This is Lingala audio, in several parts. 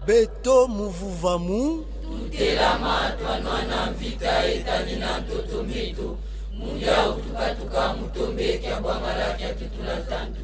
Beto muvuvamu tutelama twanwana mvita etani na mtoto meto mundia utukatuka mutombe kya bwangala kya tutula tantu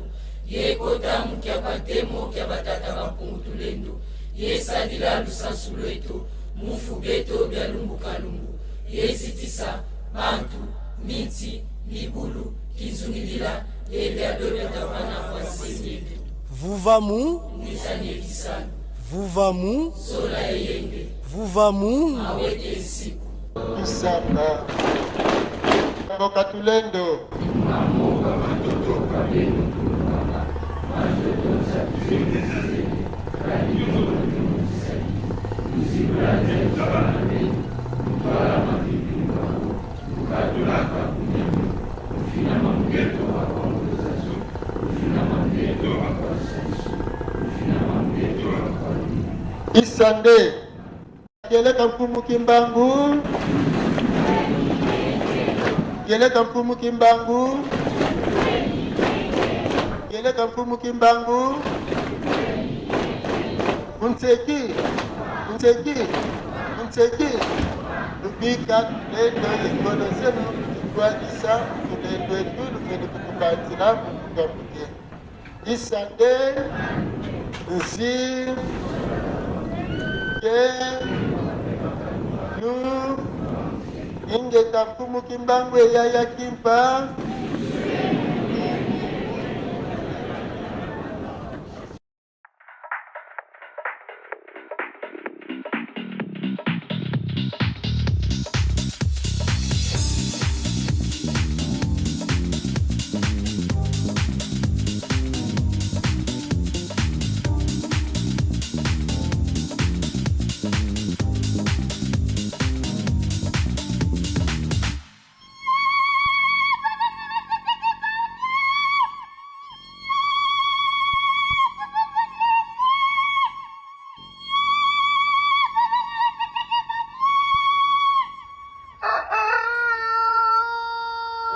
yekota mukya batemo kya batata bampungu tulendo yesadila lusansu lweto mufu beto bya lumbukalumbu yezitisa bantu minti mibulu kinzungilila ebya bebetavana kwa sinitu vuvamu nizanie kisanu vuvamu sola yenge vuvamu awete siku Isaka Mboka tulendo Mamoga matoto kabeno kulumaka Matoto sa kuzende Kanyuno kutumusai Muzibulaze mtabaname Mtwala mapipimba Mkatulaka kunyama Ufina mamgeto wako mkuzazo Ufina mamgeto wako asansu Ufina mamgeto wako Isande Geleka mfumu kimbangu Geleka mfumu kimbangu Geleka mfumu kimbangu Unseki Lubika lendo likono senu Kwa isa tulendo etu Lumeni kutukanzila mkukamuke Isande Nzi Nu ingeta mfumu kimbangwe ya kimpa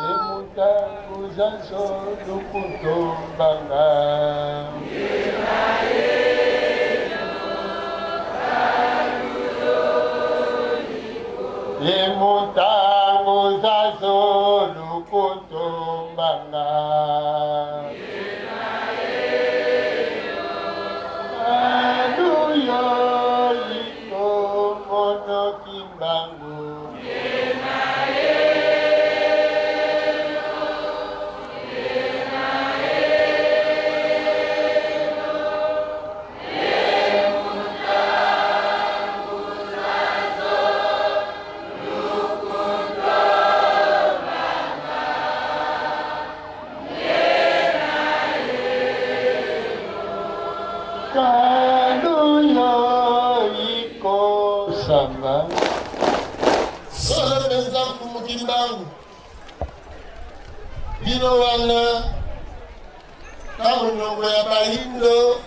Emuta kuzanso lukutombanga kaluyo iko samba solo penza kumukimbangu bino wana kamunongo ya bahindo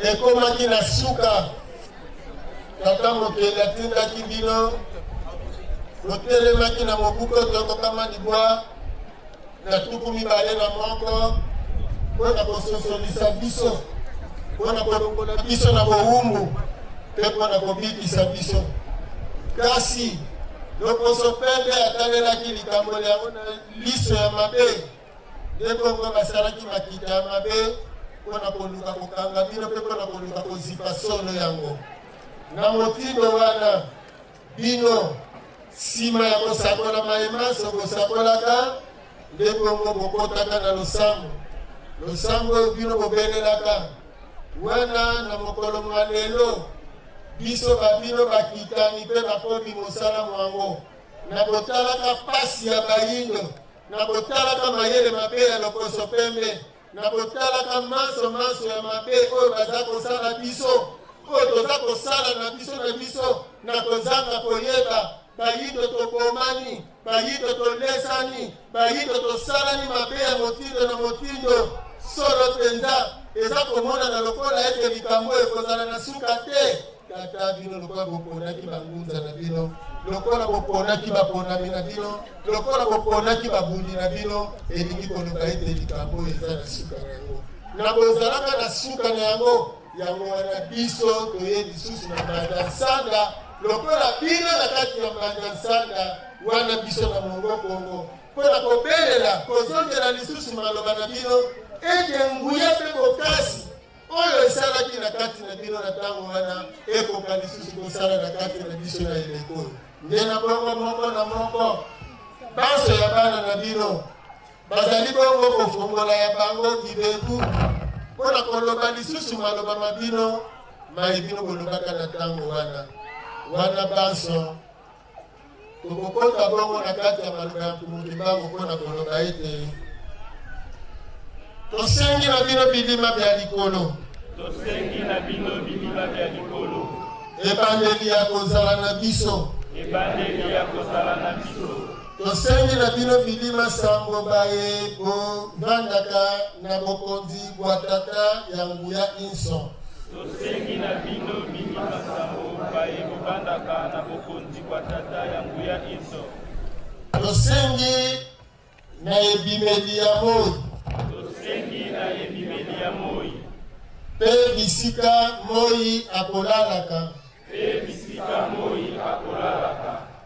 ekomaki na suka tata mokeli atindaki bino botelemaki na mobuko tokokama libwa na tuku mibale na moko mpona kososolisa biso mpona kolongola biso na bowumbu mpe mpona kobikisa biso kasi loposo pembe atalelaki likambo yango na liso ya mabe nde bongo basalaki makita ya mabe mpona koluka kokanga bino mpe mpona koluka kozipa solo yango na motindo wana bino nsima ya kosakola mayemanso kosakolaka nde bongo bokotaka na losambo losambo bino bobelelaka wana na mokolo mwa lelo biso babino bakitani mpe bakomi mosala mwango na botalaka pasi ya bayindo na botalaka mayele mabe ya loposo pembe na botalaka manso ya mabe oyo baza kosala biso oyo toza kosala na biso na kozanga koyeba bayindo tobomani bayindo tolesani bayindo tosalani mabe ya motindo na motindo solo penza eza komonana lokola ete likambo ekozala na suka te tata bino lokola boponaki bangunza na bino lokola boponaki baponami na bino lokola boponaki babundi na bino elingi koloba ete likambo eza na suka na yango na bozalaka na suka na yango wana biso toye lisusu na mbanda nsanda lokola bino na kati ya mbanda nsanda wana biso na mongo kongo mpona kobelela kozongela lisusu maloba na bino ete nguya mpe bokasi oyo esalaki na kati na bino na ntango wana ekoka lisusu kosala na kati na biso na eleko nde na bongo moko na moko banso ya bana na bino bazali bongo kofongola ya bango libebu mpona koloba lisusu maloba mabino mai bino kolobaka na ntango wana banso tokokota bongo na kati ya maloba ya mtumukimbango mpona koloba ete tosengi na bino bilima bya likolo ebandeli ya kozala na biso tosengi na bino bilima sango baye bovandaka na bokonzi bwa tata ya nguya inso tosengi na bino bilima sango baye bovandaka na bokonzi bwa tata ya nguya inso tosengi na ebimeli ya moi pe bisika moi akolalaka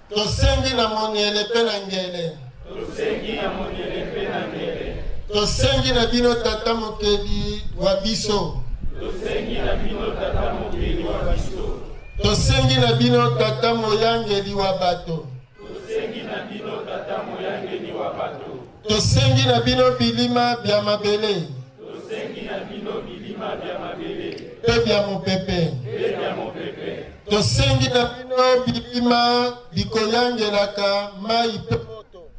tosengi na moniele pe na ngele tosengi na bino tata mokeli wa biso tosengi na bino tata moyangeli wa bato tosengi na bino bilima bya mabele pe bya mopepe tosengi na bino bilima bikoyangelaka mai pe moto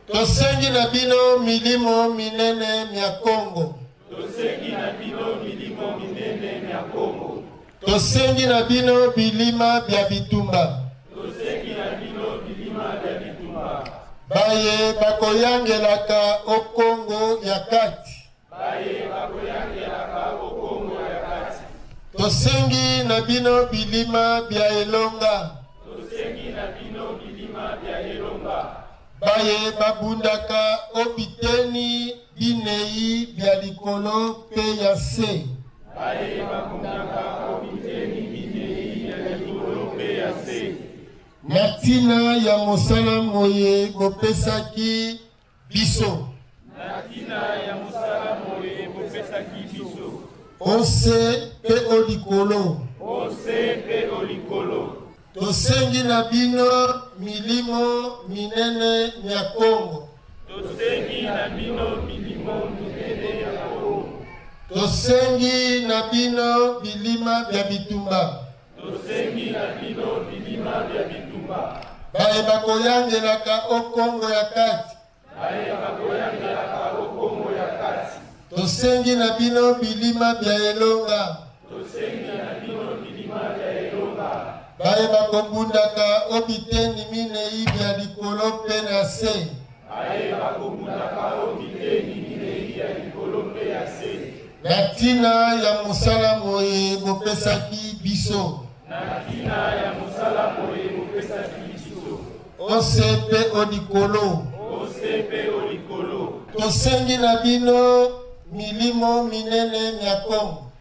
tosengi na bino milimo minene mya Kongo tosengi na bino bilima bya bitumba baye bakoyangelaka okongo ya kati tosengi na bino bilima bya elonga baye babundaka obiteni binei bya likolo pe ya se na ntina ya mosala moye bopesaki biso ose pe olikolo tosengi na bino milimo minene ya Kongo tosengi na bino bilima bya bitumba baye bakoyangelaka okongo ya kati tosengi na bino bilima bya elonga bayeba kobundaka o biteni minei bya likolo mpe na se na ntina ya mosala moye bopesaki biso ose mpe o likolo tosengi na bino milimo minene mya Kongo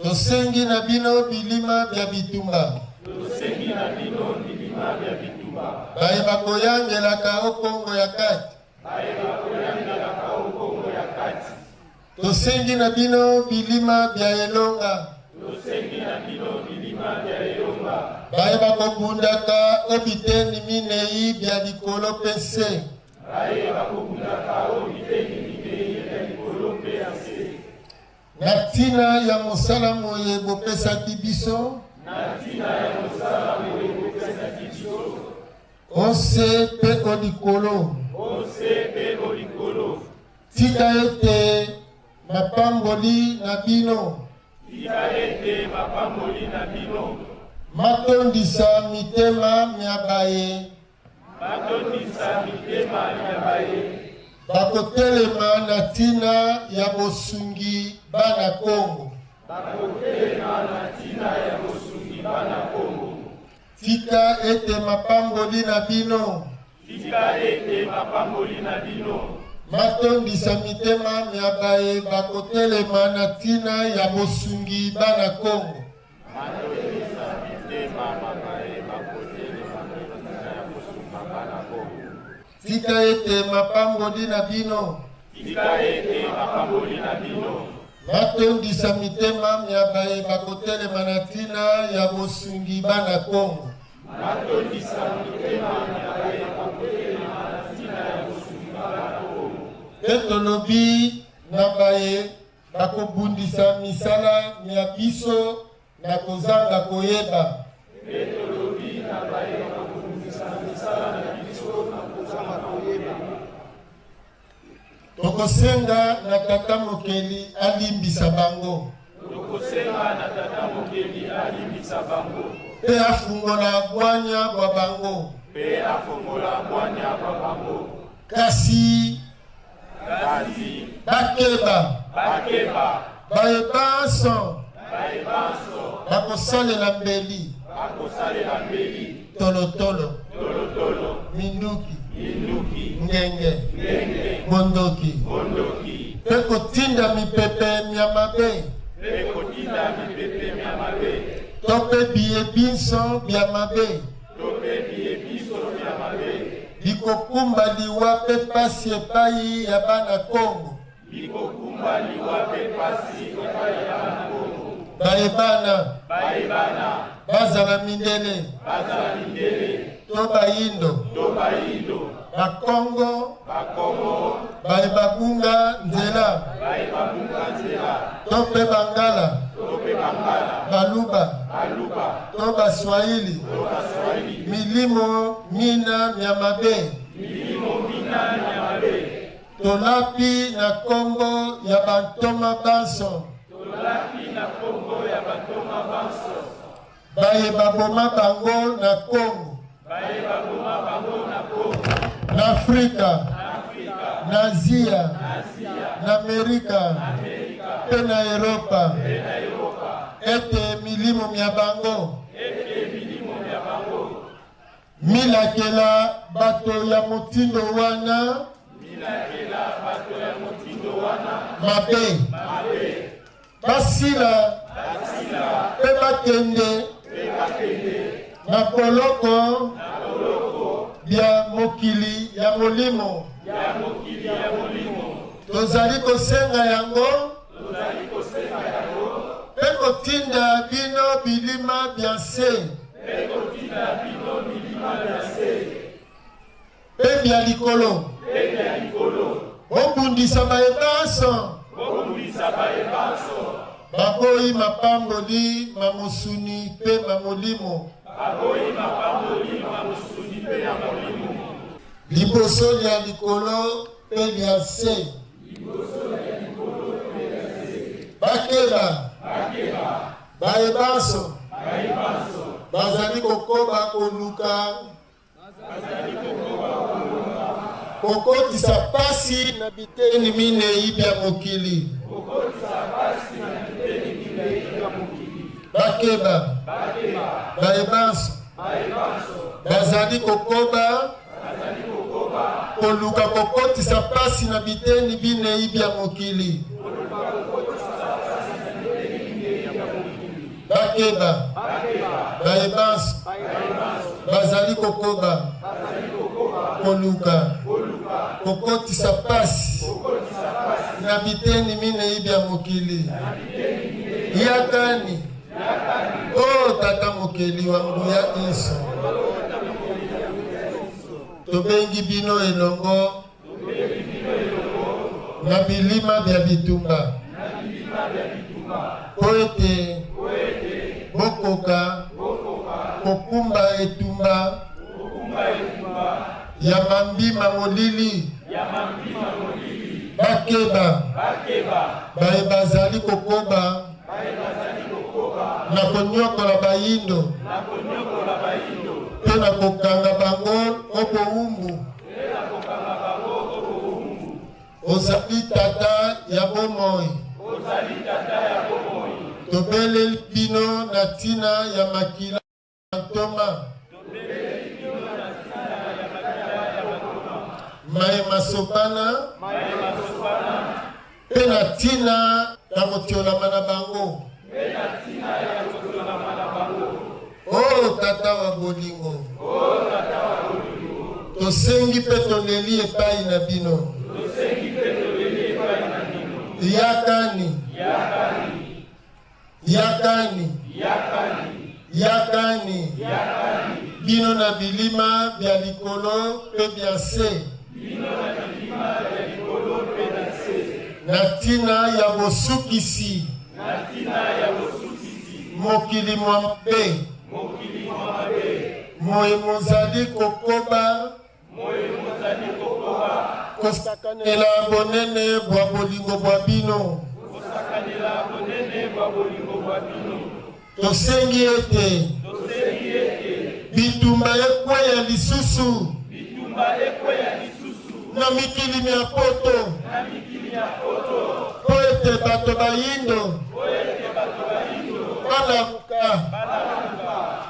tosengi na bino bilima bya bitumba bayeba koyangelaka o Kongo ya kati tosengi na bino bilima bya elonga bayeba kobundaka o biteni minei bya likolo mpe se na ntina ya mosala moye bopesaki biso ose mpe o likolo tika ete mapamboli na bino matondisa mitema mya baye bakotelema na ntina ya bosungi bana Kongo tika ete mapamboli na bino matondisa mitema mya baye bakotelema na ntina ya bosungi bana Kongo tika ete mapamboli na bino matondisa mitema mya baye bakotelema na ntina ya bosungi bana Kongo te tolobi na baye bakobundisa misala mya biso na kozanga koyeba tokosenga na tata mokeli alimbisa bango pe afungola bwanya bwa bango kasi bakeba bayebanso bakosalela mbeli tolotolo minduki ngenge mondoki pe kotinda mipepe mya mabe to pe biye binso bya mabe bikokumba liwa pe pasi epai ya bana Kongo bayebana bazala mindele to bayindo bakongo bayebabunga nzela to pe bangala baluba to baswahili milimo mina mya mabe tolapi na kombo ya bantoma banso bayeba boma bango na Kongo na Afrika na Asia na Amerika pe na Europa ete milimo mya bango milakela bato ya motindo wana mabe basila pe bakende na koloko bya mokili ya molimo tozali kosenga yango pe kotinda bino bilima bya se pe bya likolo obundisa bayebanso baboyi mapamboli mamosuni pe mamolimo liboso lya likolo pe lya se bakeba bayebanso bazali kokoba koluka kokotisa pasi na biteni minei bya mokili bakeba bayebanso bazali kokoba koluka kokotisa pasi na biteni binei bya mokili bakeba bayebanso bazali kokoba koluka kokotisa pasi na biteni minei bya mokili yakani o tata mokeli wa nguya iso tobengi bino elongo na bilima bya bitumba po ete bokoka kokumba etumba ya mambima molili bakeba baye bazali kokoba na konyokola bayindo mpe na kokanga bango obowumbu ozali tata ya bomoi tobele bino na ntina ya makila ntoma maye masopana mpe na ntina ya kotiolama na bango o tata wa bolingo tosengi mpe toleli epai na bino yakani bino na bilima bya likolo mpe bya se na ntina ya bosukisi mokili mwa mabe moye mozali kokoba kosakanela bonene bwa bolingo bwa bino tosengi ete bitumba ekweya lisusu na mikili mya poto po ete bato bayindo balamuka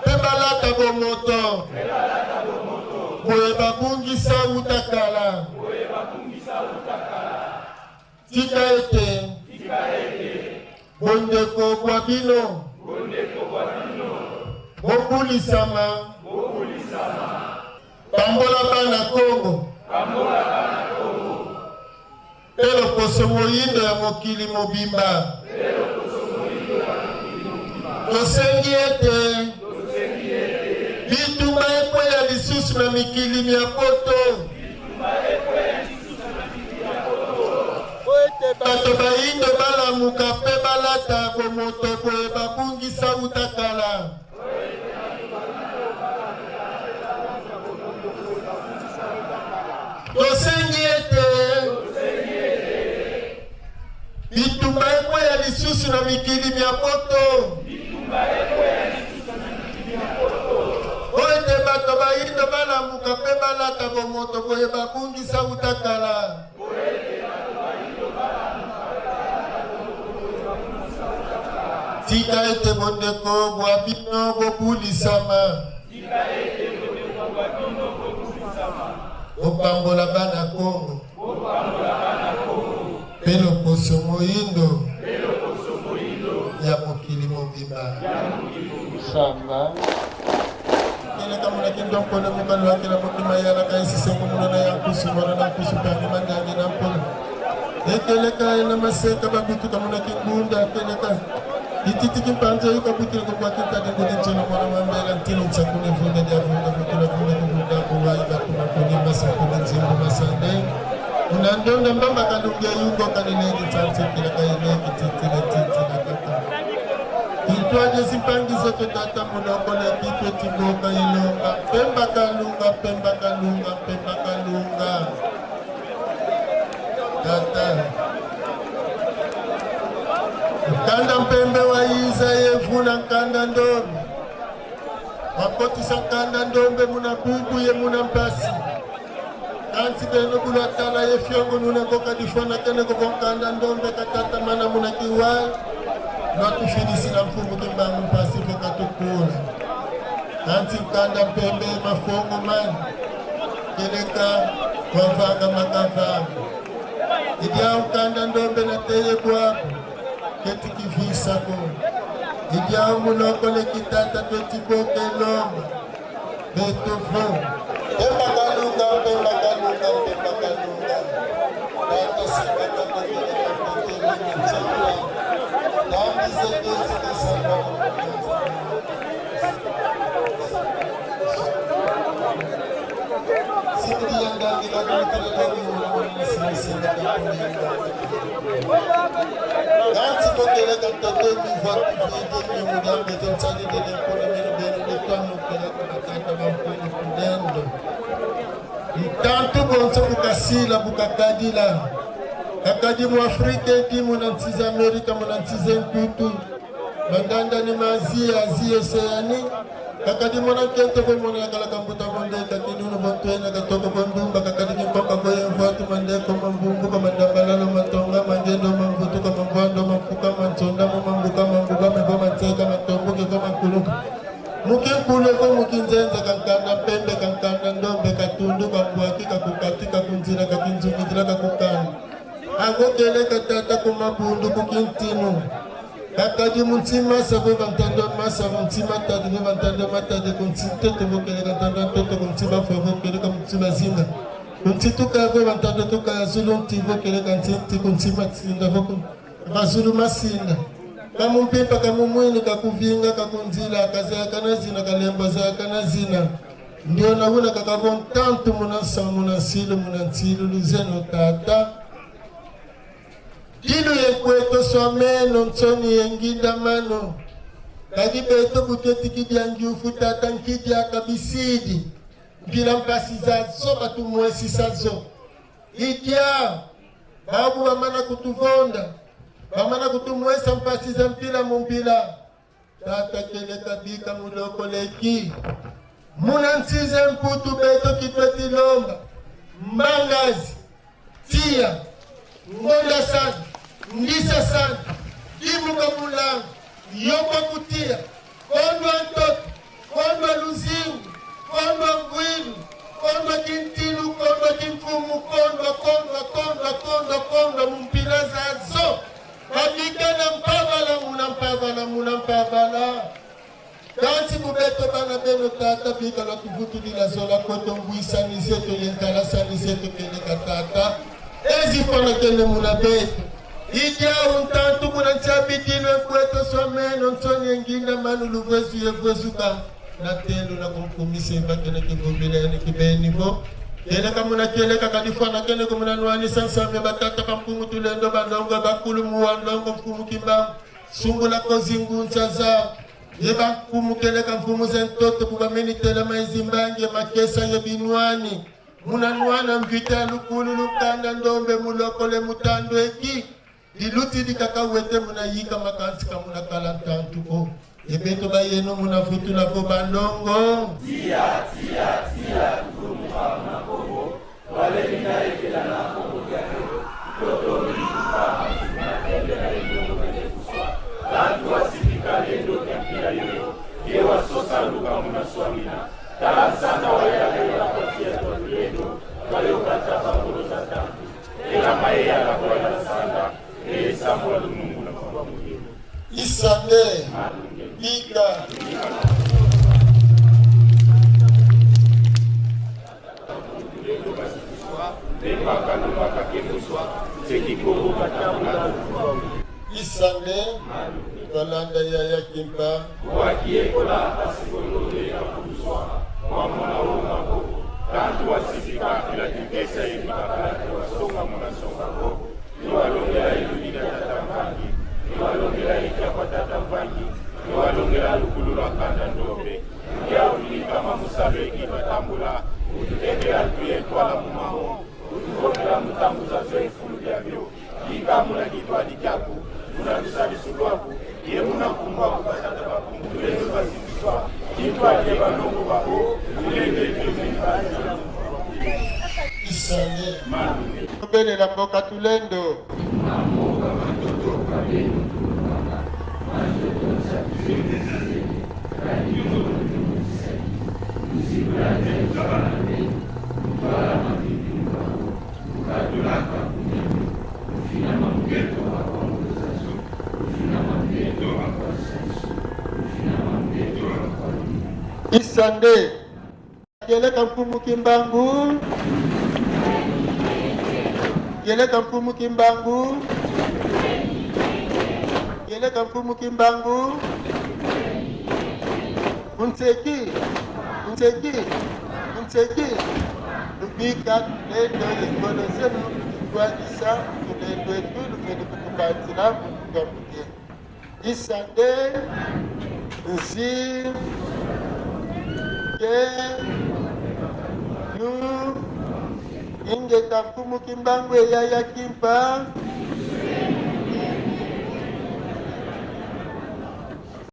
mpe balata bomoto boye babungisa utakala tika ete bondeko bwa bino bobulisama pambola bana Kongo mpe loposo moyindo ya mokili mobimba tosengi ete bitumba ekweya lisusu na mikili mya poto po ete bato bayindo balamuka mpe balata bomoto boye babungisa utakala tosengi ete bitumba ekweya lisusu na mikili mya poto po ete bato bayindo balamuka mpe balata bomoto boye babungisa utakala tika ete bondeko bwa bino bobulisama bopambola bana Kongo mpe loposo moyindo ya mokili mobimba samba keleka monaki ndonkolo mokalo wakela mokima yalaka esisengo monana ya nkusu mwana na nkusu pangi mandangi na mpolo ekeleka ena maseka babituka monaki ngunda keleka ititiki mpanzo yuka butile kwa kitadi ngudi nchino mwana mwambela ntino mchakune vunga dia vunga vutula vunga vunga kuwa iba kuma kuni masa kuna nzimbo masande unandonda mbamba kalungia yungo kanilegi chansi kila kailegi titile titile kata Itwaje simpangi zote tata monoko le kitwe tiboka ilonga pemba kalunga Nkanda mpembe wa iza yevuna nkanda ndombe. Wakotisa nkanda ndombe muna bubu ye muna mpasi. Kansi kene kula tala ye fiongo nune koka difona kene koko nkanda ndombe katata mana muna kiwai. Notu finisi na mfumu kimbangu mpasi koka tukula. Kansi nkanda mpembe mafongo mani. Keleka wavanga makavanga. Idia ukanda ndombe na teye kwapo. Keti kivisa ko. Idia munoko le kitata tweti boke lomba. Beto fo. Pemba kalunga. Kata sika kata kele kapete lini chakla. Dami zeke zike salva. Sikri yang gangi kadang terlalu mula sini Ganti bokele kantate mi vatu vide mi muda beten chali de pone mi bene de tanu kele kata bampuni kudendo. Tanto bonso bukasila bukakadila. Kakadi mu Afrika di mu nantiza Amerika mu nantiza nkutu. Mandanda ni Azia Oceani. Kakadi mo na kente ko mo na kala kambuta bonde kakini no bonto na katoko bondumba kakadi ni papa ko en votu mande ko mambungu ko mandabala no matonga mangendo mambutu ko mambondo mampuka manchonda mambuka mambuka me ko manteka matombo ko makuluka mukin kule ko mukin zenza kankana pembe kankana ndombe katundu kambuaki kakukatika kunjira kakinjumidira kakukana agokele katata ko mabundu kukintinu. Kakadi muntima sabo bantando masa muntima tadi bantando mata de kuntite to bokele kantando to kuntima fo kele kuntima zinga kuntitu ka bo bantando to ka zulu tivo kele kanti kuntima tsinda fo bazulu masinda kamumpipa kamumwini kakuvinga kakunzila kaza kana zina kalemba za kana zina ndio naona kakavon tanto munasa munasilo munantilo luzeno tata. Dino yekweto swameno nsoni yenginda mano. Kagi beto buketi kidiangi ufutata nkidi akabisidi. Mpila mpasi zazo batu mwesi sazo. Ikia. Babu wamana kutuvonda. Wamana kutumwesa mpasi za mpila mumpila. Tata kele kabika muloko leki. Munansize mputu beto kitweti lomba. Mbangazi. Tia. Ngonda sana. Ndisa sana, kimuka mulangu, yomba kutia, kondwa ntoto, kondwa luzingu, kondwa mvwinu, kondwa kintilu, kondwa kimfumu, kondwa mumpila zazo. Kabikana mpavala. Kansi kubeto bana beno tata, bika la kuvutu nila zola koto mbwisa niseto yenkala sa niseto kele katata. Ezi fana kele muna beto. Idia untantu kuna chabitino kweto someno nsoni ngina manu luvwesu yevwesuka na tendo na kumkumise mbakena kivumbile ni kibenivo kene kamuna kele kakadifana kene kumuna nuani sansame batata kampumu tulendo bandongo bakulu muwandongo mfumu kimbangu sungula kozingu nchaza yeba mfumu kele kamfumu zentoto kubameni tele maizimbangi makesa yebinuani muna nuana mvita lukulu lukanda ndombe mulokole mutando eki Diluti di kakawete muna yika makansi kamuna kalantantu ko. Yebeto ba yeno muna futu na ko bandongo. Tia, kumu na kobo. Wale mina ekela na kobo gane. Toto milikupa hasuna ende na endo mene kuswa. Tantu wasifika endo kempira yoyo. Yewa sosa luka muna swamina. Taa sana waya lewa kotia totu endo. Wale ukatafa muro za tantu. Ela mae ya la kwa ya sanda. Isande Ika Isande Kalanda ya kimpa Wakiekola asikolole ya kuswa Wamona wongo Kantu wasifika ila kikesa hivi Kakalate wasonga muna songa ko Niwalongela iludida tatambangi Niwalongela ikiapa tatambangi Niwalongela lukulula kanda ndobe Ngia ulika mamusabeki batambula Utete altuye kwa la mumao Kofela mutambuza zoifulu lyabyo likamula kitwali kyako munalusalisu lwako ye munakumwako batata bakungu tulendo bazibiswa kitwalye balongo babo tulendekemeibaza Isande Belela mboka tulendo Isande Geleka mfumu kimbangu Geleka mfumu kimbangu Geleka mfumu kimbangu Unseki Ubika tulendo yekolo zenu Kuanisa tulendo etulu Mene kutukatila Mwenye Isande Nsi Ke Nu Ingeta mfumu kimbangu Yaya kimpa